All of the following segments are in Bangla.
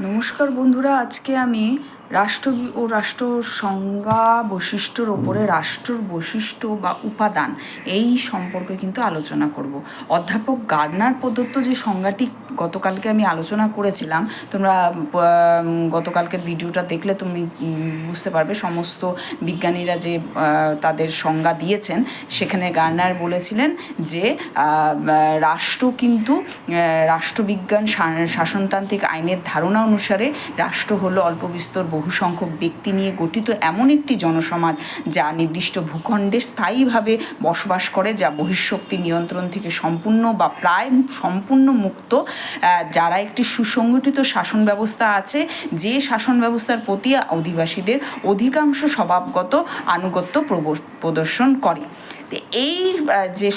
নমস্কার বন্ধুরা, আজকে আমি রাষ্ট্র ও রাষ্ট্র সংজ্ঞা বৈশিষ্ট্যর ওপরে রাষ্ট্রর বৈশিষ্ট্য বা উপাদান এই সম্পর্কে কিন্তু আলোচনা করব। অধ্যাপক গার্ডনার প্রদত্ত যে সংজ্ঞাটি গতকালকে আমি আলোচনা করেছিলাম, তোমরা গতকালকের ভিডিওটা দেখলে তুমি বুঝতে পারবে সমস্ত বিজ্ঞানীরা যে তাদের সংজ্ঞা দিয়েছেন। সেখানে গার্ডনার বলেছিলেন যে রাষ্ট্র কিন্তু রাষ্ট্রবিজ্ঞান শাসনতান্ত্রিক আইনের ধারণা অনুসারে রাষ্ট্র হলো অল্প বিস্তর বহু সংখ্যক ব্যক্তি নিয়ে গঠিত এমন একটি জনসমাজ যা নির্দিষ্ট ভূখণ্ডে স্থায়ীভাবে বসবাস করে, যা বহিঃশক্তি নিয়ন্ত্রণ থেকে সম্পূর্ণ বা প্রায় সম্পূর্ণ মুক্ত, যারা একটি সুসংগঠিত শাসন ব্যবস্থা আছে, যে শাসন ব্যবস্থার প্রতি অধিবাসীদের অধিকাংশ স্বভাবগত আনুগত্য প্রদর্শন করে। এই যে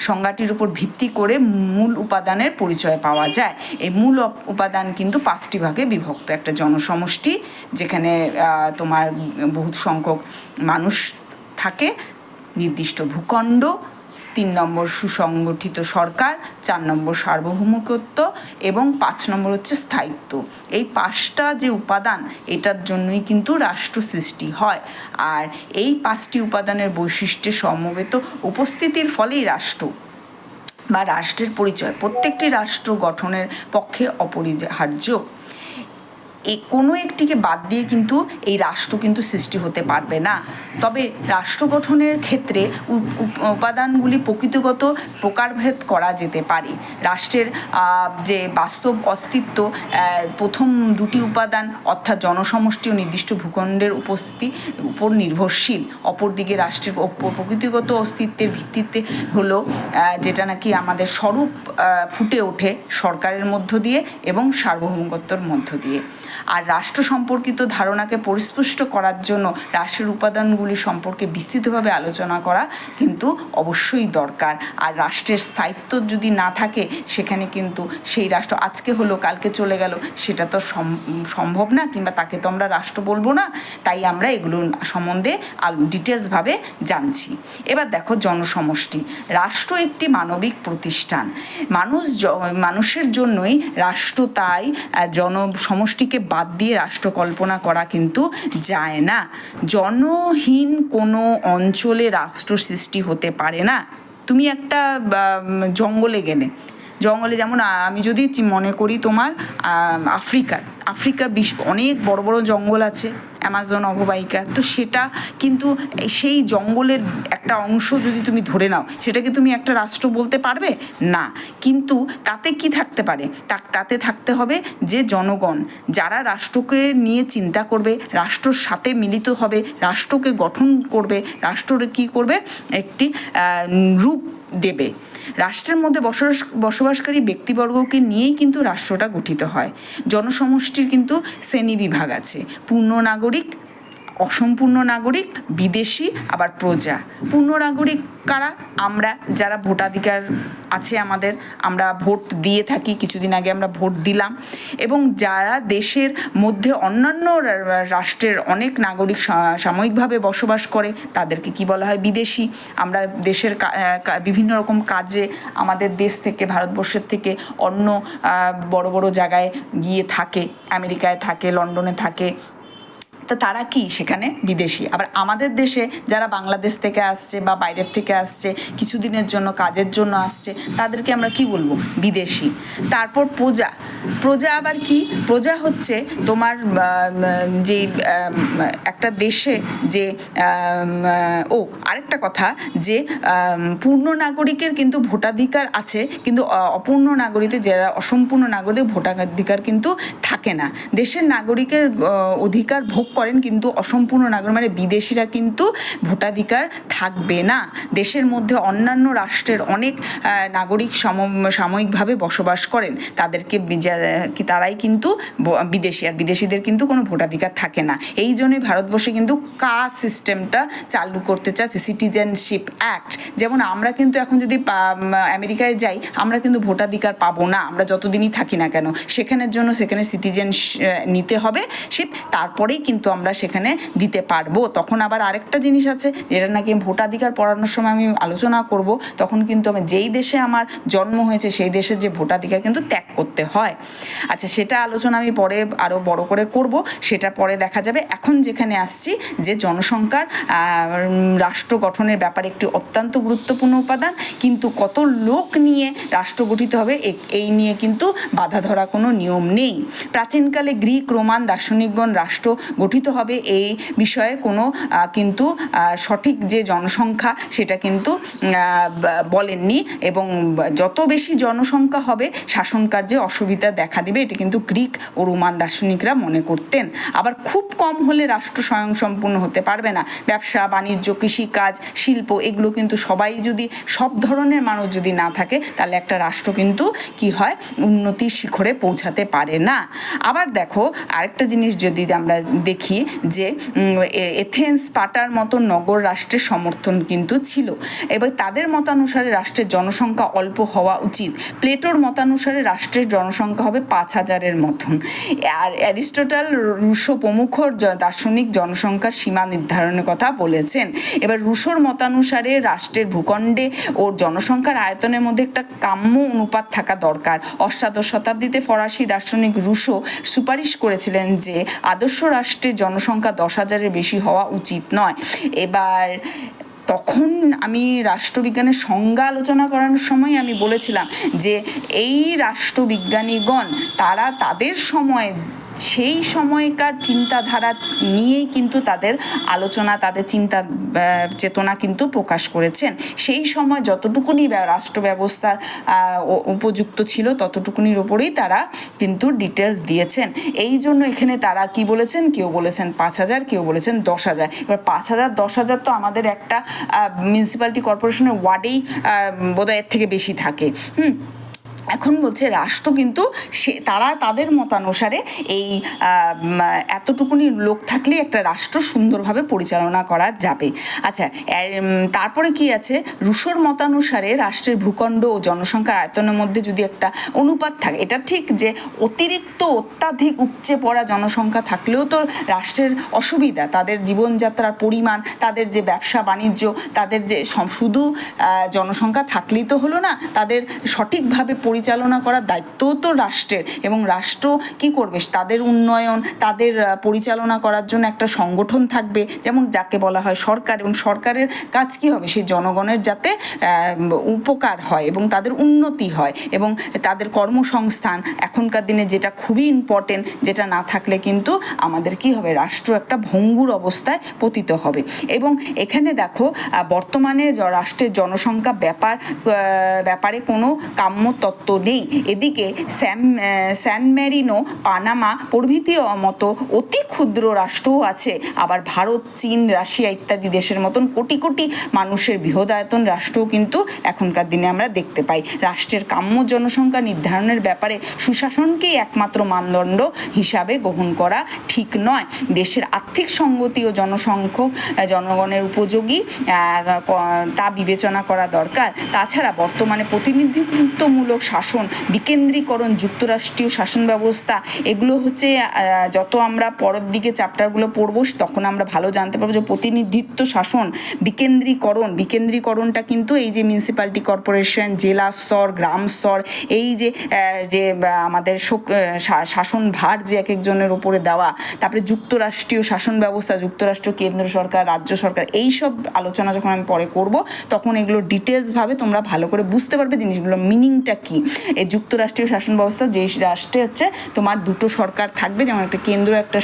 সংজ্ঞাটির উপর ভিত্তি করে মূল উপাদানের পরিচয় পাওয়া যায়। এই মূল উপাদান কিন্তু 5টি ভাগে বিভক্ত। একটা জনসমষ্টি, যেখানে তোমার বহু সংখ্যক মানুষ থাকে, নির্দিষ্ট ভূখণ্ড, 3 নম্বর সুসংগঠিত সরকার, 4 নম্বর সার্বভৌমত্ব এবং 5 নম্বর হচ্ছে স্থায়িত্ব। এই 5টা যে উপাদান, এটার জন্যই কিন্তু রাষ্ট্র সৃষ্টি হয়। আর এই 5টি উপাদানের বৈশিষ্ট্যে সমবেত উপস্থিতির ফলেই রাষ্ট্র বা রাষ্ট্রের পরিচয় প্রত্যেকটি রাষ্ট্র গঠনের পক্ষে অপরিহার্য। কোনো একটিকে বাদ দিয়ে কিন্তু এই রাষ্ট্র কিন্তু সৃষ্টি হতে পারবে না। তবে রাষ্ট্র গঠনের ক্ষেত্রে উপাদানগুলি প্রকৃতিগত প্রকারভেদ করা যেতে পারে। রাষ্ট্রের যে বাস্তব অস্তিত্ব, প্রথম 2টি উপাদান অর্থাৎ জনসমষ্টি ও নির্দিষ্ট ভূখণ্ডের উপস্থিতি উপর নির্ভরশীল। অপরদিকে রাষ্ট্রের প্রকৃতিগত অস্তিত্বের ভিত্তিতে হলো যেটা নাকি আমাদের স্বরূপ ফুটে ওঠে সরকারের মধ্য দিয়ে এবং সার্বভৌমত্বর মধ্য দিয়ে। আর রাষ্ট্র সম্পর্কিত ধারণাকে পরিস্পুষ্ট করার জন্য রাষ্ট্রের উপাদানগুলি সম্পর্কে বিস্তৃতভাবে আলোচনা করা কিন্তু অবশ্যই দরকার। আর রাষ্ট্রের স্থায়িত্ব যদি না থাকে, সেখানে কিন্তু সেই রাষ্ট্র আজকে হলো কালকে চলে গেল, সেটা তো সম্ভব না, কিংবা তাকে তো আমরা রাষ্ট্র বলবো না। তাই আমরা এগুলো সম্বন্ধে ডিটেলসভাবে জানছি। এবার দেখো, জনসমষ্টি। রাষ্ট্র একটি মানবিক প্রতিষ্ঠান। মানুষের জন্যই রাষ্ট্র, তাই জনসমষ্টিকে বাদ দিয়ে রাষ্ট্র কল্পনা করা কিন্তু যায় না। জনহীন কোনো অঞ্চলে রাষ্ট্র সৃষ্টি হতে পারে না। তুমি একটা জঙ্গলে গেলে, যেমন আমি যদি মনে করি তোমার আফ্রিকার অনেক বড় বড় জঙ্গল আছে, অ্যামাজন অববাহিকা, তো সেটা কিন্তু সেই জঙ্গলের একটা অংশ যদি তুমি ধরে নাও, সেটাকে তুমি একটা রাষ্ট্র বলতে পারবে না। কিন্তু তাতে কি থাকতে পারে? তাতে থাকতে হবে যে জনগণ, যারা রাষ্ট্রকে নিয়ে চিন্তা করবে, রাষ্ট্রর সাথে মিলিত হবে, রাষ্ট্রকে গঠন করবে, রাষ্ট্রের কী করবে, একটি রূপ দেবে। রাষ্ট্রের মধ্যে বসবাসকারী ব্যক্তিবর্গকে নিয়েই কিন্তু রাষ্ট্রটা গঠিত হয়। জনসমষ্টির কিন্তু শ্রেণীবিভাগ আছে: পূর্ণ নাগরিক, অসম্পূর্ণ নাগরিক, বিদেশি, আবার প্রজা। পূর্ণ নাগরিক কারা? আমরা, যারা ভোটাধিকার আছে আমাদের, আমরা ভোট দিয়ে থাকি, কিছুদিন আগে আমরা ভোট দিলাম। এবং যারা দেশের মধ্যে অন্যান্য রাষ্ট্রের অনেক নাগরিক সাময়িকভাবে বসবাস করে, তাদেরকে কি বলা হয়? বিদেশি। আমরা দেশের বিভিন্ন রকম কাজে আমাদের দেশ থেকে, ভারতবর্ষের থেকে অন্য বড় বড় জায়গায় গিয়ে থাকে, আমেরিকায় থাকে, লন্ডনে থাকে, তা তারা কি সেখানে বিদেশি। আবার আমাদের দেশে যারা বাংলাদেশ থেকে আসছে বা বাইরের থেকে আসছে, কিছুদিনের জন্য কাজের জন্য আসছে, তাদেরকে আমরা কি বলবো? বিদেশি। তারপর প্রজা আবার কি? প্রজা হচ্ছে তোমার যে একটা দেশে যে আরেকটা কথা, যে পূর্ণ নাগরিকের কিন্তু ভোটাধিকার আছে, কিন্তু অপূর্ণ নাগরিকদের, যারা অসম্পূর্ণ নাগরিকদের ভোটাধিকার কিন্তু থাকে না। দেশের নাগরিকের অধিকার ভোগ করেন, কিন্তু অসম্পূর্ণ নাগরিক মানে বিদেশিরা কিন্তু ভোটাধিকার থাকবে না। দেশের মধ্যে অন্যান্য রাষ্ট্রের অনেক নাগরিক সাময়িকভাবে বসবাস করেন, তারাই কিন্তু বিদেশি, আর বিদেশিদের কিন্তু কোনো ভোটাধিকার থাকে না। এই জন্যই ভারতবর্ষে কিন্তু কাস্ট সিস্টেমটা চালু করতে চাচ্ছে, সিটিজেনশিপ অ্যাক্ট। যেমন আমরা কিন্তু এখন যদি আমেরিকায় যাই, আমরা কিন্তু ভোটাধিকার পাবো না, আমরা যতদিনই থাকি না কেন। সেখানে সিটিজেন নিতে হবে, তারপরেই কিন্তু কিন্তু আমরা সেখানে দিতে পারবো। তখন আবার আরেকটা জিনিস আছে, যেটা নাকি ভোটাধিকার পড়ানোর সময় আমি আলোচনা করব, তখন কিন্তু আমি যেই দেশে আমার জন্ম হয়েছে সেই দেশের যে ভোটাধিকার কিন্তু ত্যাগ করতে হয়। আচ্ছা, সেটা আলোচনা আমি পরে আরও বড় করে করব, সেটা পরে দেখা যাবে। এখন যেখানে আসছি, যে জনসংখ্যার রাষ্ট্র গঠনের ব্যাপারে একটি অত্যন্ত গুরুত্বপূর্ণ উপাদান, কিন্তু কত লোক নিয়ে রাষ্ট্র গঠিত হবে এই নিয়ে কিন্তু বাধা ধরা কোনো নিয়ম নেই। প্রাচীনকালে গ্রিক রোমান দার্শনিকগণ রাষ্ট্র গঠিত হবে এই বিষয়ে কোনো কিন্তু সঠিক যে জনসংখ্যা সেটা কিন্তু বলেননি, এবং যত বেশি জনসংখ্যা হবে শাসন কার্যে অসুবিধা দেখা দিবে, এটা কিন্তু গ্রিক ও রোমান দার্শনিকরা মনে করতেন। আবার খুব কম হলে রাষ্ট্র স্বয়ংসম্পূর্ণ হতে পারবে না। ব্যবসা বাণিজ্য, কৃষিকাজ, শিল্প, এগুলো কিন্তু সবাই যদি, সব ধরনের মানুষ যদি না থাকে, তাহলে একটা রাষ্ট্র কিন্তু কি হয়, উন্নতির শিখরে পৌঁছাতে পারে না। আবার দেখো আরেকটা জিনিস যদি আমরা দেখি, যে এথেন্স, স্পার্টার মতো নগর রাষ্ট্রের সমর্থন কিন্তু ছিল, এবং তাদের মতানুসারে রাষ্ট্রের জনসংখ্যা অল্প হওয়া উচিত। প্লেটোর মতানুসারে রাষ্ট্রের জনসংখ্যা হবে 5,000-এর মতন। আর অ্যারিস্টটল, রুশো প্রমুখ দার্শনিক জনসংখ্যার সীমা নির্ধারণের কথা বলেছেন। এবার রুশোর মতানুসারে রাষ্ট্রের ভূখণ্ডে ও জনসংখ্যার আয়তনের মধ্যে একটা কাম্য অনুপাত থাকা দরকার। অষ্টাদশ শতাব্দীতে ফরাসি দার্শনিক রুশো সুপারিশ করেছিলেন যে আদর্শ রাষ্ট্রের জনসংখ্যা 10,000-এর বেশি হওয়া উচিত নয়। এবার তখন আমি রাষ্ট্রবিজ্ঞানের সংজ্ঞা আলোচনা করানোর সময় আমি বলেছিলাম যে এই রাষ্ট্রবিজ্ঞানীগণ তারা তাদের সময়, সেই সময়কার চিন্তাধারা নিয়েই কিন্তু তাদের আলোচনা, তাদের চিন্তা চেতনা কিন্তু প্রকাশ করেছেন। সেই সময় যতটুকুনি রাষ্ট্র ব্যবস্থার উপযুক্ত ছিল ততটুকুনির ওপরেই তারা কিন্তু ডিটেলস দিয়েছেন। এই জন্য এখানে তারা কি বলেছেন, কেউ বলেছেন 5,000, কেউ বলেছেন 10,000। এবার 5,000 10,000 তো আমাদের একটা মিউনিসিপ্যালিটি কর্পোরেশনের ওয়ার্ডেই বোধহয় এর থেকে বেশি থাকে। এখন বলছে রাষ্ট্র কিন্তু তারা তাদের মতানুসারে এই এতটুকুনি লোক থাকলেই একটা রাষ্ট্র সুন্দরভাবে পরিচালনা করা যাবে। আচ্ছা, তারপরে কি আছে, রুশোর মতানুসারে রাষ্ট্রের ভূখণ্ড ও জনসংখ্যার আয়তনের মধ্যে যদি একটা অনুপাত থাকে, এটা ঠিক যে অত্যাধিক উপচে পড়া জনসংখ্যা থাকলেও তো রাষ্ট্রের অসুবিধা, তাদের জীবনযাত্রার পরিমাণ, তাদের যে ব্যবসা বাণিজ্য, তাদের যে শুধু জনসংখ্যা থাকলেই তো হলো না, তাদের সঠিকভাবে পরিচালনা করার দায়িত্বও তো রাষ্ট্রের। এবং রাষ্ট্র কি করবে, তাদের উন্নয়ন, তাদের পরিচালনা করার জন্য একটা সংগঠন থাকবে, যেমন যাকে বলা হয় সরকার। এবং সরকারের কাজ কি হবে, সেই জনগণের যাতে উপকার হয় এবং তাদের উন্নতি হয় এবং তাদের কর্মসংস্থান, এখনকার দিনে যেটা খুবই ইম্পর্টেন্ট, যেটা না থাকলে কিন্তু আমাদের কি হবে, রাষ্ট্র একটা ভঙ্গুর অবস্থায় পতিত হবে। এবং এখানে দেখো বর্তমানে রাষ্ট্রের জনসংখ্যা ব্যাপারে কোনো কাম্য তত্ত্ব নেই। এদিকে স্যান মেরিনো, পানামা প্রভৃতি মতো অতি ক্ষুদ্র রাষ্ট্রও আছে। আবার ভারত, চীন, রাশিয়া ইত্যাদি দেশের মতন কোটি কোটি মানুষের বৃহদায়তন রাষ্ট্রও কিন্তু এখনকার দিনে আমরা দেখতে পাই। রাষ্ট্রের কাম্য জনসংখ্যা নির্ধারণের ব্যাপারে সুশাসনকেই একমাত্র মানদণ্ড হিসাবে গ্রহণ করা ঠিক নয়। দেশের আর্থিক সংগতি ও জনগণের উপযোগী তা বিবেচনা করা দরকার। তাছাড়া বর্তমানে প্রতিনিধিত্বমূলক শাসন, বিকেন্দ্রীকরণ, যুক্তরাষ্ট্রীয় শাসন ব্যবস্থা, এগুলো হচ্ছে যত আমরা পরের দিকে চ্যাপ্টারগুলো পড়বো তখন আমরা ভালো জানতে পারবো যে প্রতিনিধিত্ব শাসন, বিকেন্দ্রীকরণটা কিন্তু এই যে মিউনিসিপ্যালিটি কর্পোরেশন, জেলা স্তর, গ্রাম স্তর, এই যে আমাদের শাসন ভার যে এক একজনের উপরে দেওয়া, তারপরে যুক্তরাষ্ট্রীয় শাসন ব্যবস্থা, যুক্তরাষ্ট্র, কেন্দ্র সরকার, রাজ্য সরকার, এই সব আলোচনা যখন আমি পরে করব তখন এগুলো ডিটেলসভাবে তোমরা ভালো করে বুঝতে পারবে জিনিসগুলো মিনিংটা কি। এই যুক্তরাষ্ট্রীয় শাসন ব্যবস্থা, যে রাষ্ট্রে হচ্ছে তোমার দুটো সরকার থাকবে, যেমন একটা কেন্দ্র, একটা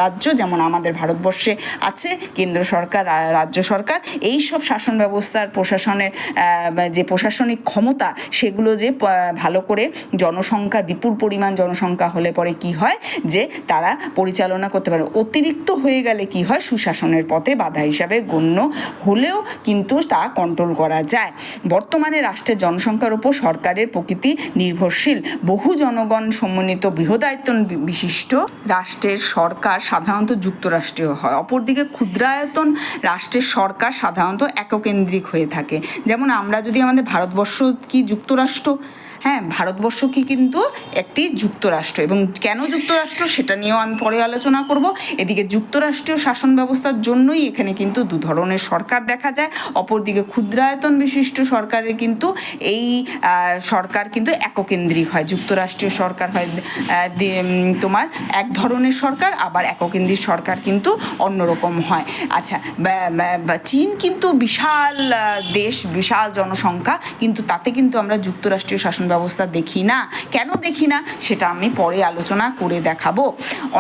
রাজ্য, যেমন আমাদের ভারতবর্ষে আছে কেন্দ্র সরকার, রাজ্য সরকার। এই সব শাসন ব্যবস্থার প্রশাসনের যে প্রশাসনিক ক্ষমতা, সেগুলো যে ভালো করে জনসংখ্যার বিপুল পরিমাণ জনসংখ্যা হলে পরে কি হয়, যে তারা পরিচালনা করতে পারে। অতিরিক্ত হয়ে গেলে কি হয়, সুশাসনের পথে বাধা হিসাবে গণ্য হলেও কিন্তু তা কন্ট্রোল করা যায়। বর্তমানে রাষ্ট্রের জনসংখ্যার উপর সরকারের প্রকৃতি নির্ভরশীল। বহু জনগণ সমন্বিত বৃহদায়তন বিশিষ্ট রাষ্ট্রের সরকার সাধারণত যুক্তরাষ্ট্রীয় হয়। অপরদিকে ক্ষুদ্রায়তন রাষ্ট্রের সরকার সাধারণত এককেন্দ্রিক হয়ে থাকে। যেমন আমরা যদি আমাদের ভারতবর্ষ কি যুক্তরাষ্ট্র, হ্যাঁ, ভারতবর্ষ কি কিন্তু একটি যুক্তরাষ্ট্র, এবং কেন যুক্তরাষ্ট্র সেটা নিয়েও আমি পরে আলোচনা করব। এদিকে যুক্তরাষ্ট্রীয় শাসন ব্যবস্থার জন্যই এখানে কিন্তু দু ধরনের সরকার দেখা যায়। অপরদিকে ক্ষুদ্রায়তন বিশিষ্ট সরকারের কিন্তু এই সরকার কিন্তু এককেন্দ্রিক হয়। যুক্তরাষ্ট্রীয় সরকার হয় তোমার এক ধরনের সরকার, আবার এককেন্দ্রিক সরকার কিন্তু অন্যরকম হয়। আচ্ছা, চীন কিন্তু বিশাল দেশ, বিশাল জনসংখ্যা, কিন্তু তাতে কিন্তু আমরা যুক্তরাষ্ট্রীয় শাসন ব্যবস্থা দেখি না। কেন দেখি না সেটা আমি পরে আলোচনা করে দেখাবো।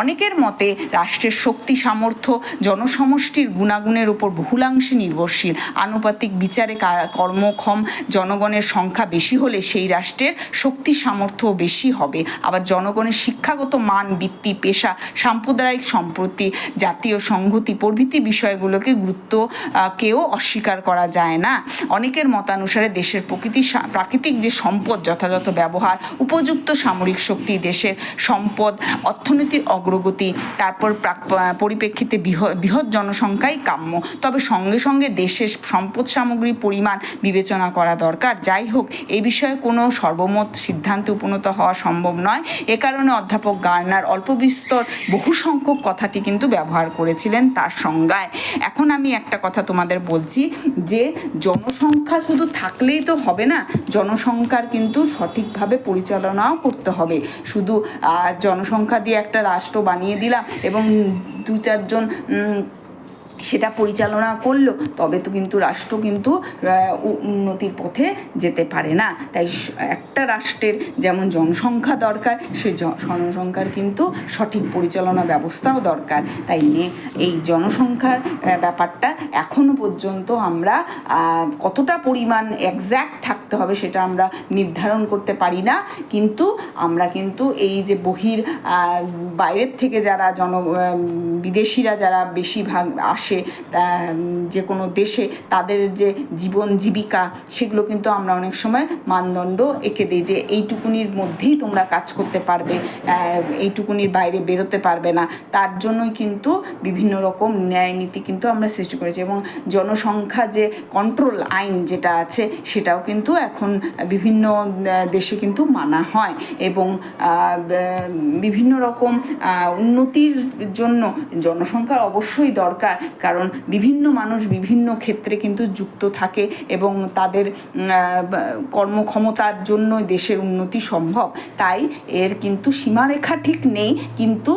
অনেকের মতে রাষ্ট্রের শক্তি সামর্থ্য জনসমষ্টির গুণাগুণের উপর বহুলাংশে নির্ভরশীল। আনুপাতিক বিচারে কর্মক্ষম জনগণের সংখ্যা বেশি হলে সেই রাষ্ট্রের শক্তি সামর্থ্য বেশি হবে। আবার জনগণের শিক্ষাগত মান, বৃত্তি, পেশা, সাম্প্রদায়িক সম্প্রতি, জাতীয় সংহতি প্রভৃতি বিষয়গুলোকে কেউ অস্বীকার করা যায় না। অনেকের মতানুসারে দেশের প্রাকৃতিক যে সম্পদ যথাযথ ব্যবহার, উপযুক্ত সামরিক শক্তি, দেশের সম্পদ, অর্থনীতির অগ্রগতি, তারপর পরিপ্রেক্ষিতে বৃহৎ জনসংখ্যাই কাম্য। তবে সঙ্গে সঙ্গে দেশের সম্পদ সামগ্রীর পরিমাণ বিবেচনা করা দরকার। যাই হোক, এই বিষয়ে কোনো সর্বমত সিদ্ধান্তে উপনীত হওয়া সম্ভব নয়। এ কারণে অধ্যাপক গার্নার অল্প বিস্তর বহু সংখ্যক কথাটি কিন্তু ব্যবহার করেছিলেন তার সংজ্ঞায়। এখন আমি একটা কথা তোমাদের বলছি যে জনসংখ্যা শুধু থাকলেই তো হবে না, জনসংখ্যার কিন্তু সঠিকভাবে পরিচালনাও করতে হবে। শুধু জনসংখ্যা দিয়ে একটা রাষ্ট্র বানিয়ে দিলাম এবং দু চারজন সেটা পরিচালনা করলো, তবে তো কিন্তু রাষ্ট্র কিন্তু উন্নতির পথে যেতে পারে না। তাই একটা রাষ্ট্রের যেমন জনসংখ্যা দরকার, সে জনসংখ্যার কিন্তু সঠিক পরিচালনা ব্যবস্থাও দরকার। তাই এই জনসংখ্যার ব্যাপারটা এখনো পর্যন্ত আমরা কতটা পরিমাণ এক্স্যাক্ট থাকতে হবে সেটা আমরা নির্ধারণ করতে পারি না। কিন্তু আমরা কিন্তু এই যে বাইরের থেকে যারা বিদেশিরা যারা বেশিরভাগ আসে যে কোনো দেশে, তাদের যে জীবন জীবিকা সেগুলো কিন্তু আমরা অনেক সময় মানদণ্ড এঁকে দিই যে এইটুকুনির মধ্যেই তোমরা কাজ করতে পারবে, এইটুকুনির বাইরে বেরোতে পারবে না। তার জন্যই কিন্তু বিভিন্ন রকম ন্যায় নীতি কিন্তু আমরা সৃষ্টি করেছি, এবং জনসংখ্যা যে কন্ট্রোল আইন যেটা আছে সেটাও কিন্তু এখন বিভিন্ন দেশে কিন্তু মানা হয়। এবং বিভিন্ন রকম উন্নতির জন্য জনসংখ্যার অবশ্যই দরকার, কারণ বিভিন্ন মানুষ বিভিন্ন ক্ষেত্রে কিন্তু যুক্ত থাকে এবং তাদের কর্মক্ষমতার জন্য দেশের উন্নতি সম্ভব। তাই এর কিন্তু সীমারেখা ঠিক নেই, কিন্তু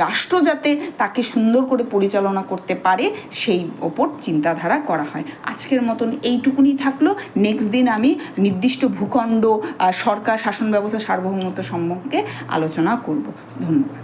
রাষ্ট্র যাতে তাকে সুন্দর করে পরিচালনা করতে পারে সেই ওপর চিন্তাধারা করা হয়। আজকের মতন এইটুকুনি থাকলো। নেক্সট দিন আমি নির্দিষ্ট ভূখণ্ড, সরকার, শাসন ব্যবস্থা, সার্বভৌমত্ব সম্পর্কে আলোচনা করব। ধন্যবাদ।